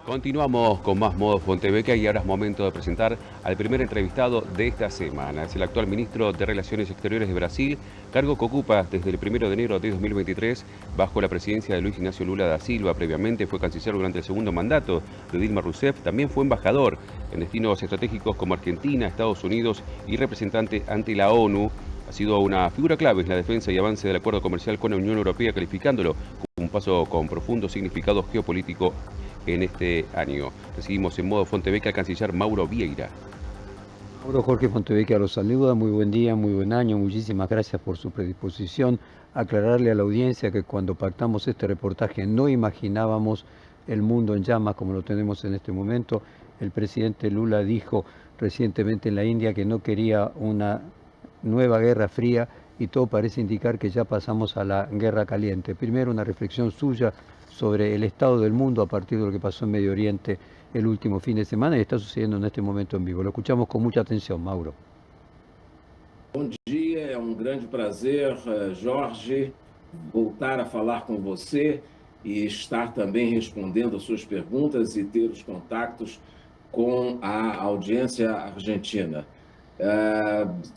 Continuamos con más Modo Fontebeca y ahora es momento de presentar al primer entrevistado de esta semana. Es el actual ministro de Relaciones Exteriores de Brasil, cargo que ocupa desde el 1 de enero de 2023 bajo la presidencia de Luis Ignacio Lula da Silva. Previamente fue canciller durante el segundo mandato de Dilma Rousseff. También fue embajador en destinos estratégicos como Argentina, Estados Unidos y representante ante la ONU. Ha sido una figura clave en la defensa y avance del acuerdo comercial con la Unión Europea, calificándolo como un paso con profundo significado geopolítico en este año. Recibimos en Modo Fontebeca al canciller Mauro Vieira. Mauro Jorge Fontebeca los saluda, muy buen día, muy buen año, muchísimas gracias por su predisposición. Aclararle a la audiencia que cuando pactamos este reportaje no imaginábamos el mundo en llamas como lo tenemos en este momento. El presidente Lula dijo recientemente en la India que no quería una nueva guerra fría y todo parece indicar que ya pasamos a la guerra caliente. Primero, una reflexión suya sobre el estado del mundo a partir de lo que pasó en Medio Oriente el último fin de semana y está sucediendo en este momento en vivo. Lo escuchamos con mucha atención, Mauro. Bom dia, é grande prazer, Jorge, voltar a falar com você e estar também respondendo as suas perguntas e ter os contactos com a audiência argentina.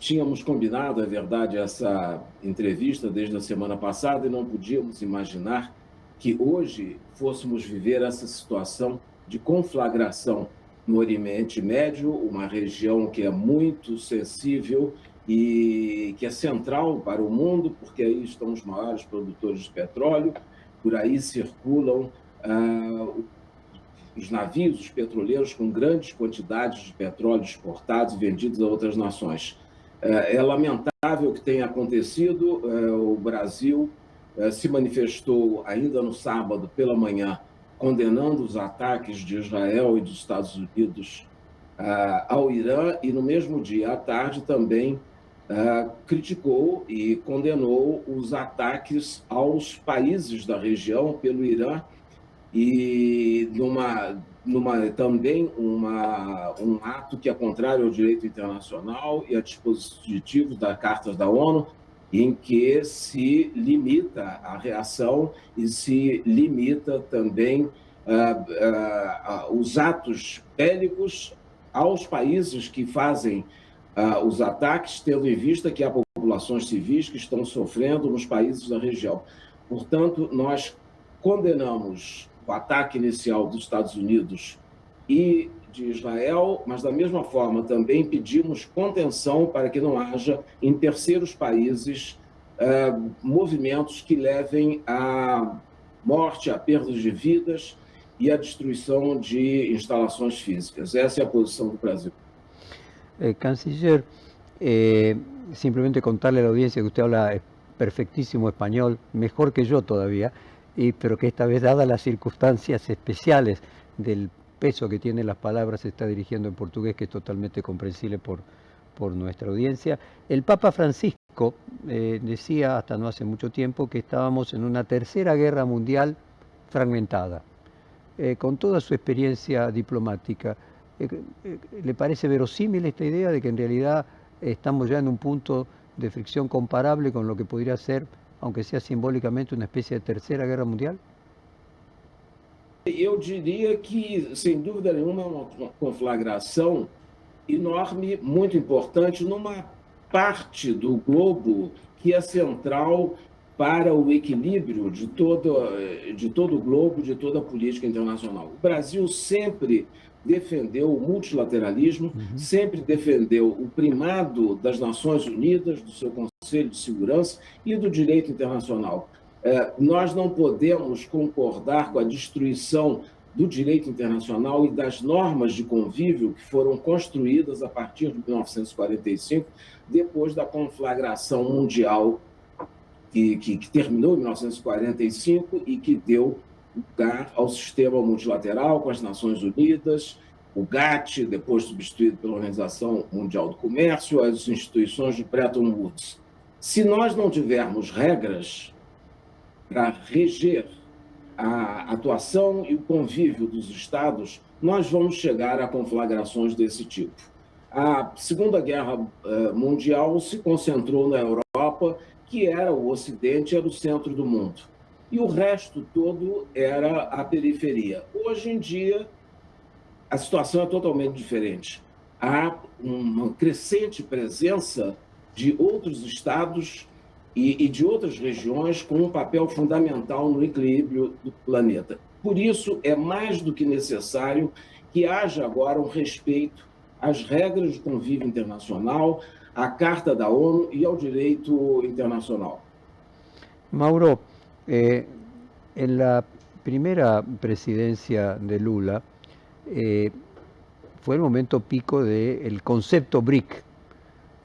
Tínhamos combinado, é verdade, essa entrevista desde a semana passada e não podíamos imaginar que hoje fôssemos viver essa situação de conflagração no Oriente Médio, uma região que é muito sensível e que é central para o mundo, porque aí estão os maiores produtores de petróleo, por aí circulam os navios, os petroleiros com grandes quantidades de petróleo exportados e vendidos a outras nações. É lamentável o que tenha acontecido. O Brasil se manifestou ainda no sábado pela manhã, condenando os ataques de Israel e dos Estados Unidos ao Irã, e no mesmo dia à tarde também criticou e condenou os ataques aos países da região pelo Irã e também um ato que é contrário ao direito internacional e a dispositivos da Carta da ONU, em que se limita a reação e se limita também os atos bélicos aos países que fazem os ataques, tendo em vista que há populações civis que estão sofrendo nos países da região. Portanto, nós condenamos o ataque inicial dos Estados Unidos e de Israel, mas da mesma forma também pedimos contenção para que não haja em terceiros países movimentos que levem à morte, a perdas de vidas e à destruição de instalações físicas. Essa é a posição do Brasil. Canciller, simplemente contarle a la audiencia que usted habla perfectísimo español, mejor que yo todavía, pero que esta vez, dadas las circunstancias especiales del peso que tienen las palabras, se está dirigiendo en portugués, que es totalmente comprensible por nuestra audiencia. El Papa Francisco decía hasta no hace mucho tiempo que estábamos en una tercera guerra mundial fragmentada. Con toda su experiencia diplomática, ¿le parece verosímil esta idea de que en realidad estamos ya en un punto de fricción comparable con lo que podría ser, aunque sea simbólicamente, una especie de tercera guerra mundial? Eu diria que, sem dúvida nenhuma, é uma conflagração enorme, muito importante, numa parte do globo que é central para o equilíbrio de todo o globo, de toda a política internacional. O Brasil sempre defendeu o multilateralismo, sempre defendeu o primado das Nações Unidas, do seu Conselho de Segurança e do direito internacional. Nós não podemos concordar com a destruição do direito internacional e das normas de convívio que foram construídas a partir de 1945, depois da conflagração mundial que terminou em 1945 e que deu lugar ao sistema multilateral com as Nações Unidas, o GATT, depois substituído pela Organização Mundial do Comércio, as instituições de Bretton Woods. Se nós não tivermos regras para reger a atuação e o convívio dos Estados, nós vamos chegar a conflagrações desse tipo. A Segunda Guerra Mundial se concentrou na Europa, que era o Ocidente, era o centro do mundo. e o resto todo era a periferia. Hoje em dia, a situação é totalmente diferente. Há uma crescente presença de outros estados e de outras regiões com um papel fundamental no equilíbrio do planeta. Por isso, é mais do que necessário que haja agora um respeito às regras de convívio internacional, à Carta da ONU e ao direito internacional. Mauro, en la primera presidencia de Lula fue el momento pico del concepto BRIC,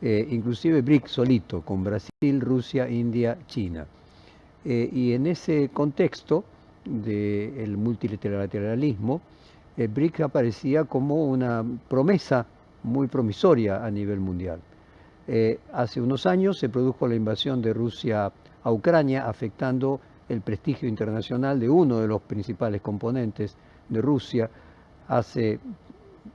inclusive BRIC solito, con Brasil, Rusia, India, China. Y en ese contexto del multilateralismo, BRIC aparecía como una promesa muy promisoria a nivel mundial. Hace unos años se produjo la invasión de Rusia a Ucrania, afectando el prestigio internacional de uno de los principales componentes de Rusia. Hace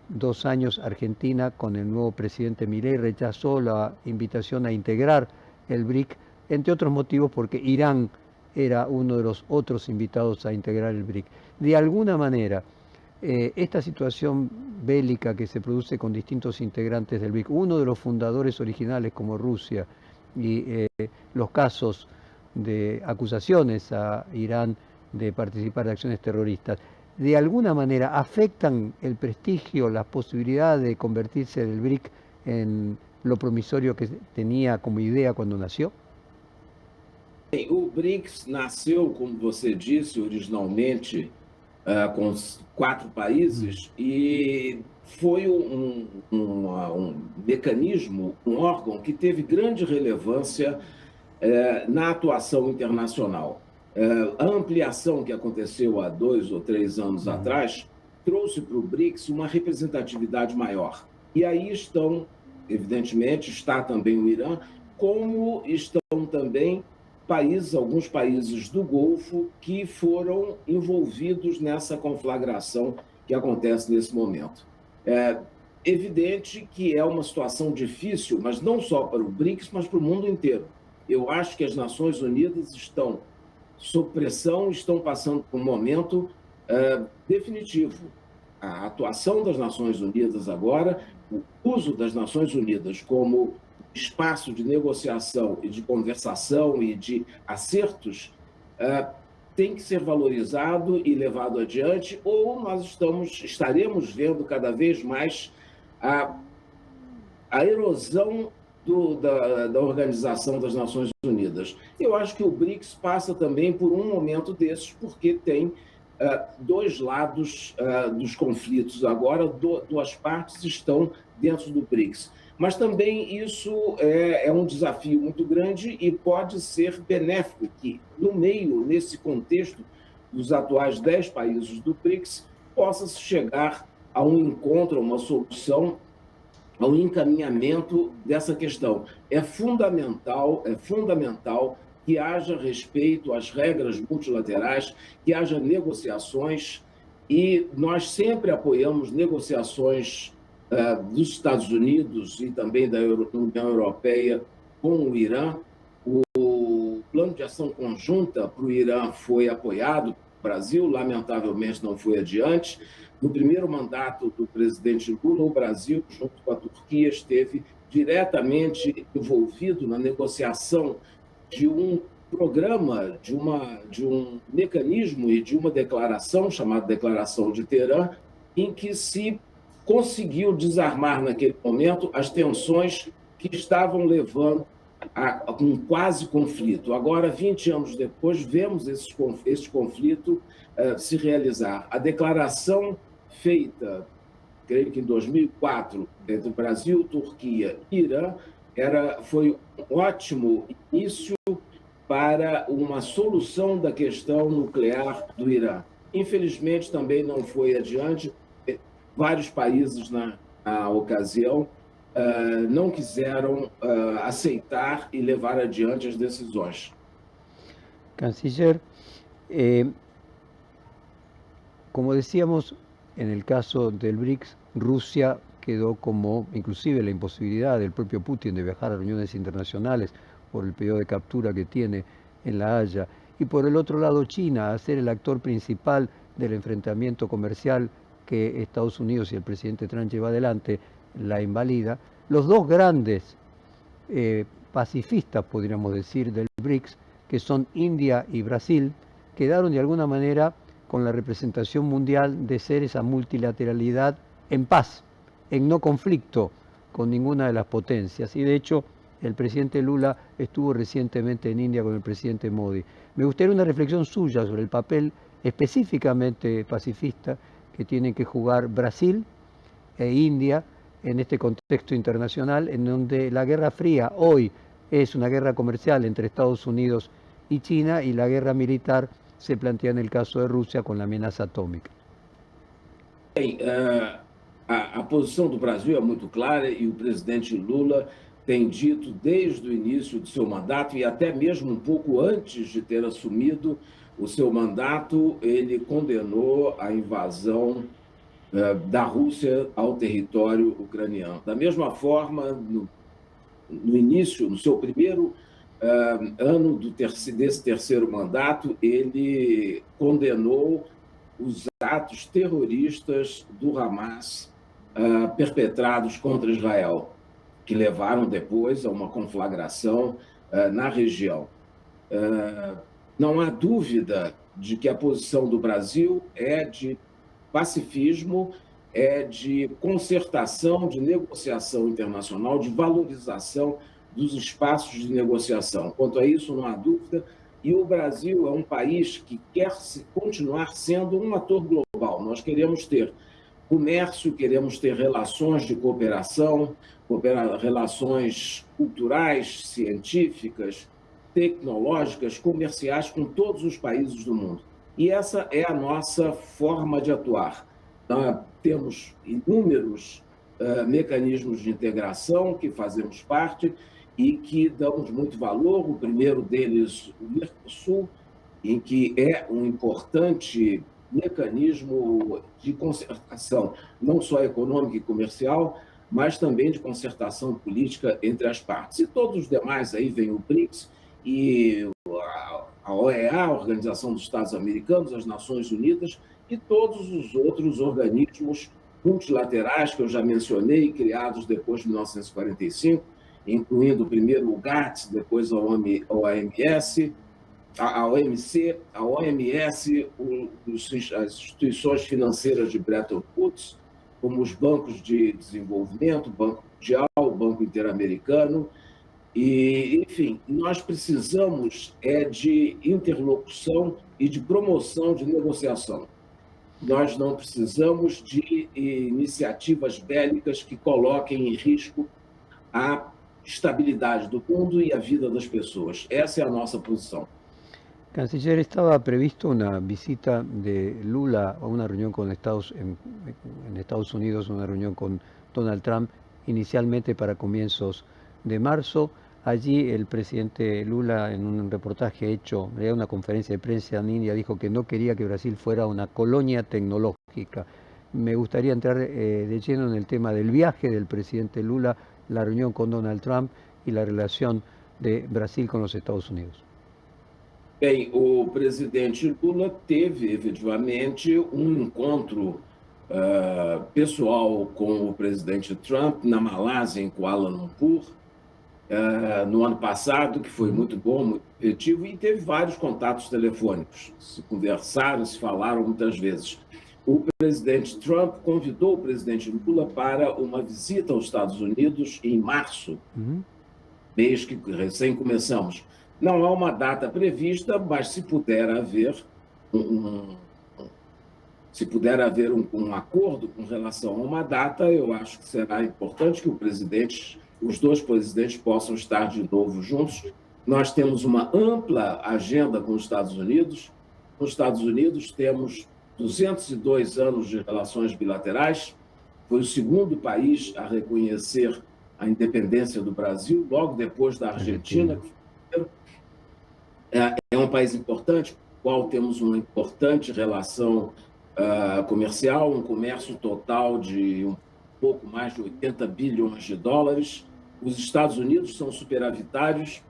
2 años Argentina, con el nuevo presidente Milei, rechazó la invitación a integrar el BRIC, entre otros motivos porque Irán era uno de los otros invitados a integrar el BRIC. De alguna manera, esta situación bélica que se produce con distintos integrantes del BRIC, uno de los fundadores originales como Rusia, y los casos de acusaciones a Irán de participar de acciones terroristas, de alguna manera afectan el prestigio, las posibilidades de convertirse del BRIC en lo promisorio que tenía como idea cuando nació? O BRICS nasceu, como você disse, originalmente com 4 países e foi um mecanismo, um órgão que teve grande relevância na atuação internacional. A ampliação que aconteceu há 2 ou 3 anos atrás trouxe para o BRICS uma representatividade maior. E aí estão, evidentemente, está também o Irã, como estão também alguns países do Golfo que foram envolvidos nessa conflagração que acontece nesse momento. É evidente que é uma situação difícil, mas não só para o BRICS, mas para o mundo inteiro. Eu acho que as Nações Unidas estão sob pressão, estão passando por um momento definitivo. A atuação das Nações Unidas agora, o uso das Nações Unidas como espaço de negociação e de conversação e de acertos tem que ser valorizado e levado adiante, ou nós estaremos vendo cada vez mais a erosão da Organização das Nações Unidas. Eu acho que o BRICS passa também por um momento desses, porque tem 2 lados dos conflitos agora, 2 partes estão dentro do BRICS. Mas também isso é um desafio muito grande e pode ser benéfico que, no meio, nesse contexto dos atuais 10 países do BRICS, possa-se chegar a um encontro, a uma solução, a um encaminhamento dessa questão. É fundamental que haja respeito às regras multilaterais, que haja negociações, e nós sempre apoiamos negociações dos Estados Unidos e também da União Europeia com o Irã. O plano de ação conjunta para o Irã foi apoiado pelo Brasil, lamentavelmente não foi adiante. No primeiro mandato do presidente Lula, o Brasil, junto com a Turquia, esteve diretamente envolvido na negociação de um programa, de um mecanismo e de uma declaração, chamada Declaração de Teherã, em que se conseguiu desarmar naquele momento as tensões que estavam levando a um quase conflito. Agora, 20 anos depois, vemos esse conflito se realizar. A declaração feita, creio que em 2004, entre Brasil, Turquia e Irã, foi um ótimo início para uma solução da questão nuclear do Irã. Infelizmente, também não foi adiante. Vários países na ocasião não quiseron aceitar y levar adiante as decisões. Canciller, como decíamos, en el caso del BRICS, Rusia quedó como, inclusive la imposibilidad del propio Putin de viajar a reuniones internacionales por el periodo de captura que tiene en La Haya, y por el otro lado China, a ser el actor principal del enfrentamiento comercial que Estados Unidos y el presidente Trump lleva adelante, la invalida. Los dos grandes pacifistas, podríamos decir, del BRICS, que son India y Brasil, quedaron de alguna manera con la representación mundial de ser esa multilateralidad en paz, en no conflicto con ninguna de las potencias. Y de hecho, el presidente Lula estuvo recientemente en India con el presidente Modi. Me gustaría una reflexión suya sobre el papel específicamente pacifista que tienen que jugar Brasil e India en este contexto internacional, en donde la Guerra Fría hoy es una guerra comercial entre Estados Unidos y China, y la guerra militar se plantea en el caso de Rusia con la amenaza atômica. Bem, a posição do Brasil é muito clara e o presidente Lula tem dito desde o início do seu mandato e até mesmo um pouco antes de ter assumido o seu mandato, ele condenou a invasão da Rússia ao território ucraniano. Da mesma forma, no início, no seu primeiro ano desse terceiro mandato, ele condenou os atos terroristas do Hamas perpetrados contra Israel, que levaram depois a uma conflagração na região. Não há dúvida de que a posição do Brasil é de pacifismo, é de concertação, de negociação internacional, de valorização dos espaços de negociação. Quanto a isso, não há dúvida. E o Brasil é um país que quer continuar sendo um ator global. Nós queremos ter comércio, queremos ter relações de cooperação, relações culturais, científicas, tecnológicas, comerciais com todos os países do mundo. E essa é a nossa forma de atuar. Temos inúmeros mecanismos de integração que fazemos parte e que damos muito valor. O primeiro deles, o Mercosul, em que é um importante mecanismo de concertação, não só econômica e comercial, mas também de concertação política entre as partes. E todos os demais, aí vem o BRICS e a OEA, a Organização dos Estados Americanos, as Nações Unidas e todos os outros organismos multilaterais que eu já mencionei, criados depois de 1945, incluindo primeiro o GATT, depois a OMC, as instituições financeiras de Bretton Woods, como os bancos de desenvolvimento, o Banco Mundial, o Banco Interamericano. E, enfim, nós precisamos de interlocução e de promoção de negociação. Nós não precisamos de iniciativas bélicas que coloquem em risco a estabilidade do mundo e a vida das pessoas. Essa é a nossa posição. Canciller, estaba previsto una visita de Lula a una reunión con en Estados Unidos, una reunión con Donald Trump, inicialmente para comienzos de marzo. Allí el presidente Lula, en un reportaje hecho, en una conferencia de prensa en India, dijo que no quería que Brasil fuera una colonia tecnológica. Me gustaría entrar de lleno en el tema del viaje del presidente Lula, la reunión con Donald Trump y la relación de Brasil con los Estados Unidos. Bem, o presidente Lula teve efetivamente encontro pessoal com o presidente Trump na Malásia, em Kuala Lumpur, no ano passado, que foi muito bom, muito efetivo, e teve vários contatos telefônicos. Se conversaram, se falaram muitas vezes. O presidente Trump convidou o presidente Lula para uma visita aos Estados Unidos em março, mês que recém começamos. Não há uma data prevista, mas se puder haver um acordo com relação a uma data, eu acho que será importante que os dois presidentes possam estar de novo juntos. Nós temos uma ampla agenda com os Estados Unidos. Nos Estados Unidos temos 202 anos de relações bilaterais. Foi o segundo país a reconhecer a independência do Brasil, logo depois da Argentina. É um país importante, com o qual temos uma importante relação comercial, um comércio total de um pouco mais de 80 bilhões de dólares. Os Estados Unidos são superavitários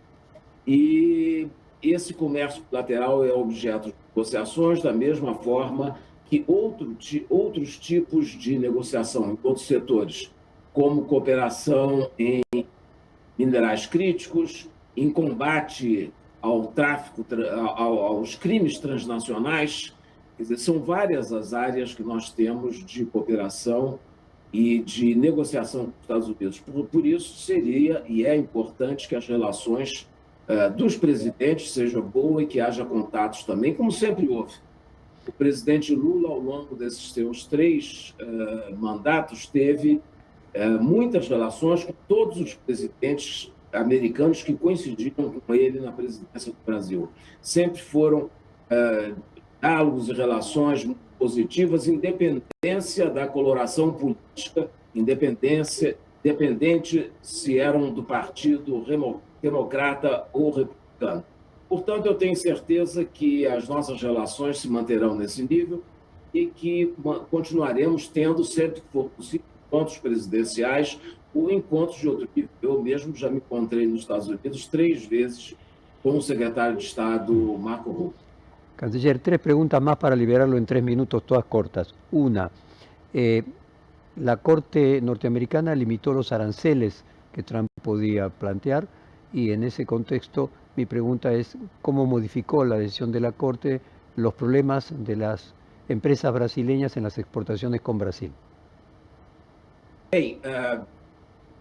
e esse comércio bilateral é objeto de negociações da mesma forma que outros tipos de negociação em outros setores, como cooperação em minerais críticos, em combate ao tráfico, aos crimes transnacionais. Quer dizer, são várias as áreas que nós temos de cooperação e de negociação com os Estados Unidos. Por isso, seria e é importante que as relações dos presidentes sejam boas e que haja contatos também, como sempre houve. O presidente Lula, ao longo desses seus 3 mandatos, teve muitas relações com todos os presidentes americanos que coincidiram com ele na presidência do Brasil. Sempre foram diálogos e relações muito positivas, independência da coloração política, independente se eram do partido democrata ou republicano. Portanto, eu tenho certeza que as nossas relações se manterão nesse nível e que continuaremos tendo, sempre que for possível, encontros presidenciais ou encontros de outro nível. Eu mesmo já me encontrei nos Estados Unidos 3 vezes com o secretário de Estado, Marco Rubio. Canciller, 3 preguntas más para liberarlo en 3 minutos, todas cortas. Una, la Corte norteamericana limitó los aranceles que Trump podía plantear y en ese contexto mi pregunta es cómo modificó la decisión de la Corte los problemas de las empresas brasileñas en las exportaciones con Brasil. Bem,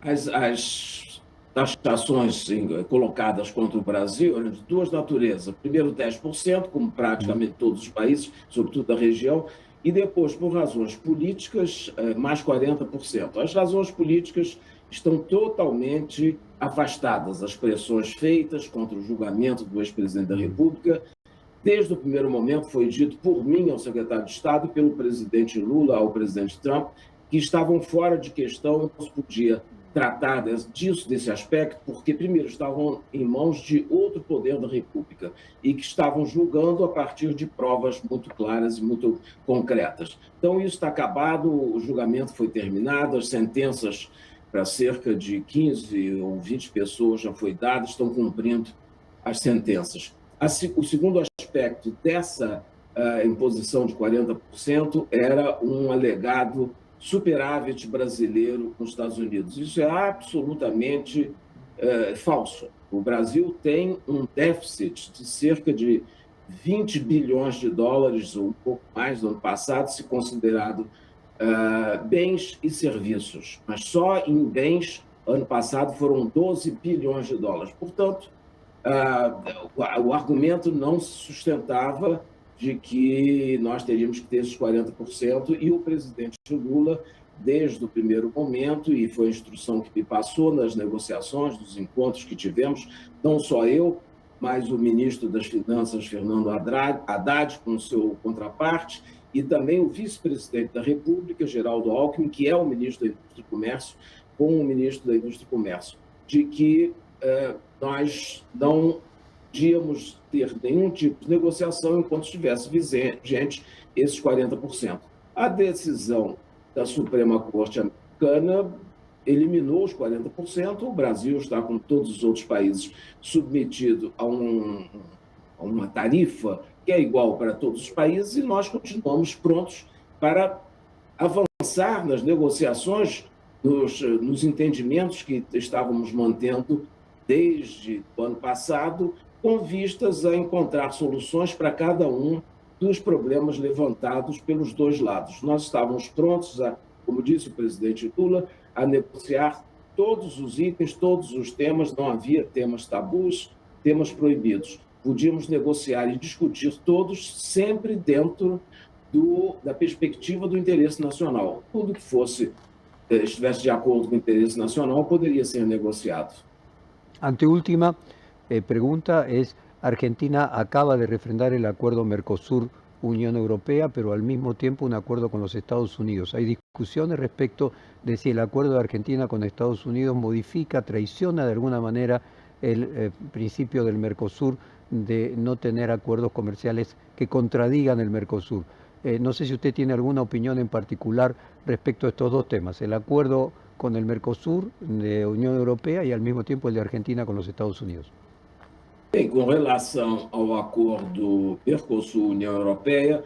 as taxações colocadas contra o Brasil eram de 2 naturezas. Primeiro, 10%, como praticamente todos os países, sobretudo da região, e depois, por razões políticas, mais 40%. As razões políticas estão totalmente afastadas. As pressões feitas contra o julgamento do ex-presidente da República, desde o primeiro momento, foi dito por mim ao secretário de Estado e pelo presidente Lula ao presidente Trump, que estavam fora de questão, não se podia tratar desse aspecto, porque, primeiro, estavam em mãos de outro poder da República e que estavam julgando a partir de provas muito claras e muito concretas. Então, isso está acabado, o julgamento foi terminado, as sentenças para cerca de 15 ou 20 pessoas já foi dadas, estão cumprindo as sentenças. O segundo aspecto dessa imposição de 40% era um alegado superávit brasileiro com os Estados Unidos. Isso é absolutamente falso. O Brasil tem um déficit de cerca de 20 bilhões de dólares, ou um pouco mais, no ano passado, se considerado bens e serviços. Mas só em bens, ano passado, foram 12 bilhões de dólares. Portanto, o argumento não se sustentava de que nós teríamos que ter esses 40%, e o presidente Lula, desde o primeiro momento, e foi a instrução que me passou nas negociações, dos encontros que tivemos, não só eu, mas o ministro das Finanças, Fernando Haddad, com seu contraparte, e também o vice-presidente da República, Geraldo Alckmin, que é o ministro da Indústria e Comércio, com o ministro da Indústria e Comércio, de que nós não podíamos ter nenhum tipo de negociação enquanto estivesse vigente esses 40%. A decisão da Suprema Corte Americana eliminou os 40%, o Brasil está, com todos os outros países, submetido a uma tarifa que é igual para todos os países, e nós continuamos prontos para avançar nas negociações, nos entendimentos que estávamos mantendo desde o ano passado, com vistas a encontrar soluções para cada um dos problemas levantados pelos 2 lados. Nós estávamos prontos, como disse o presidente Lula, a negociar todos os itens, todos os temas, não havia temas tabus, temas proibidos. Podíamos negociar e discutir todos, sempre dentro da perspectiva do interesse nacional. Tudo que estivesse de acordo com o interesse nacional poderia ser negociado. Anteúltima pregunta es, Argentina acaba de refrendar el acuerdo Mercosur-Unión Europea, pero al mismo tiempo un acuerdo con los Estados Unidos. Hay discusiones respecto de si el acuerdo de Argentina con Estados Unidos modifica, traiciona de alguna manera el principio del Mercosur de no tener acuerdos comerciales que contradigan el Mercosur. No sé si usted tiene alguna opinión en particular respecto a estos 2 temas, el acuerdo con el Mercosur de Unión Europea y al mismo tiempo el de Argentina con los Estados Unidos. Bem, com relação ao acordo Mercosul-União Europeia,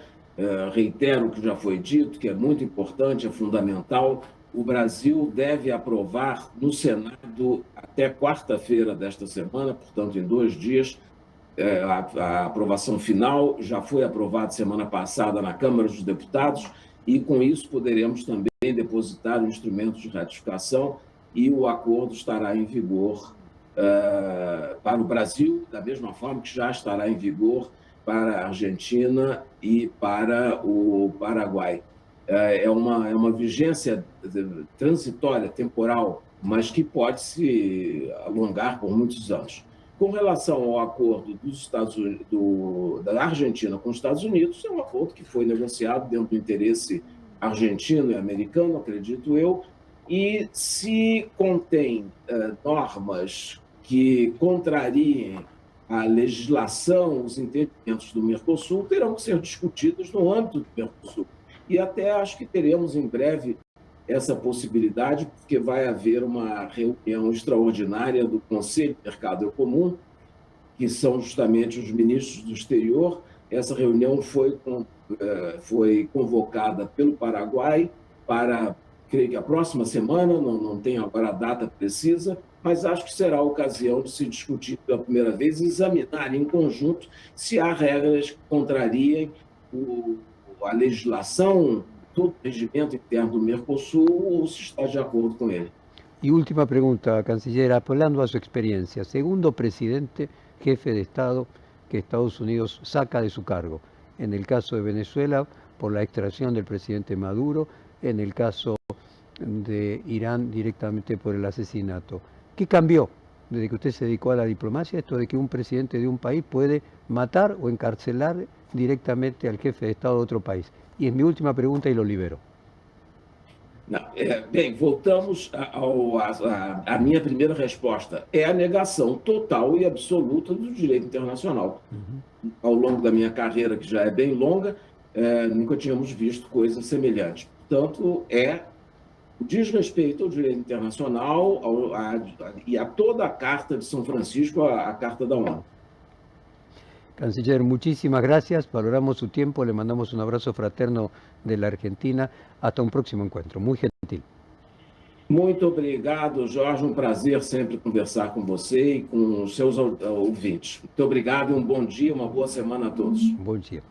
reitero o que já foi dito, que é muito importante, é fundamental. O Brasil deve aprovar no Senado até quarta-feira desta semana, portanto, em 2 dias, a aprovação final. Já foi aprovada semana passada na Câmara dos Deputados e, com isso, poderemos também depositar o instrumento de ratificação e o acordo estará em vigor para o Brasil, da mesma forma que já estará em vigor para a Argentina e para o Paraguai. É uma vigência transitória, temporal, mas que pode se alongar por muitos anos. Com relação ao acordo dos Estados Unidos, da Argentina com os Estados Unidos, é um acordo que foi negociado dentro do interesse argentino e americano, acredito eu, e se contém normas que contrariem a legislação, os entendimentos do Mercosul, terão que ser discutidos no âmbito do Mercosul. E até acho que teremos em breve essa possibilidade, porque vai haver uma reunião extraordinária do Conselho de Mercado Comum, que são justamente os ministros do exterior. Essa reunião foi convocada pelo Paraguai para, creio que a próxima semana, não tenho agora a data precisa, mas acho que será a ocasião de se discutir pela primeira vez e examinar em conjunto se há regras que contrariem a legislação, todo o regimento interno do Mercosul, ou se está de acordo com ele. Y última pregunta, canciller, apelando a su experiencia, segundo presidente, jefe de Estado, que Estados Unidos saca de su cargo. En el caso de Venezuela, por la extracción del presidente Maduro, en el caso de Irán, directamente por el asesinato. ¿Qué cambió desde que usted se dedicó a la diplomacia? Esto de que un presidente de un país puede matar o encarcelar directamente al jefe de Estado de otro país. Y es mi última pregunta y lo libero. Não, bem, voltamos à minha primeira resposta. É a negação total e absoluta do direito internacional. Ao longo da minha carreira, que já é bem longa, nunca tínhamos visto coisa semelhante. Portanto, é o desrespeito ao direito internacional e a toda a Carta de São Francisco, a Carta da ONU. Canciller, muchísimas gracias, valoramos su tiempo, le mandamos un abrazo fraterno de la Argentina. Hasta un próximo encuentro. Muy gentil. Muito obrigado, Jorge. Um prazer sempre conversar com você e com os seus ouvintes. Muito obrigado e um bom dia, uma boa semana a todos. Bom dia.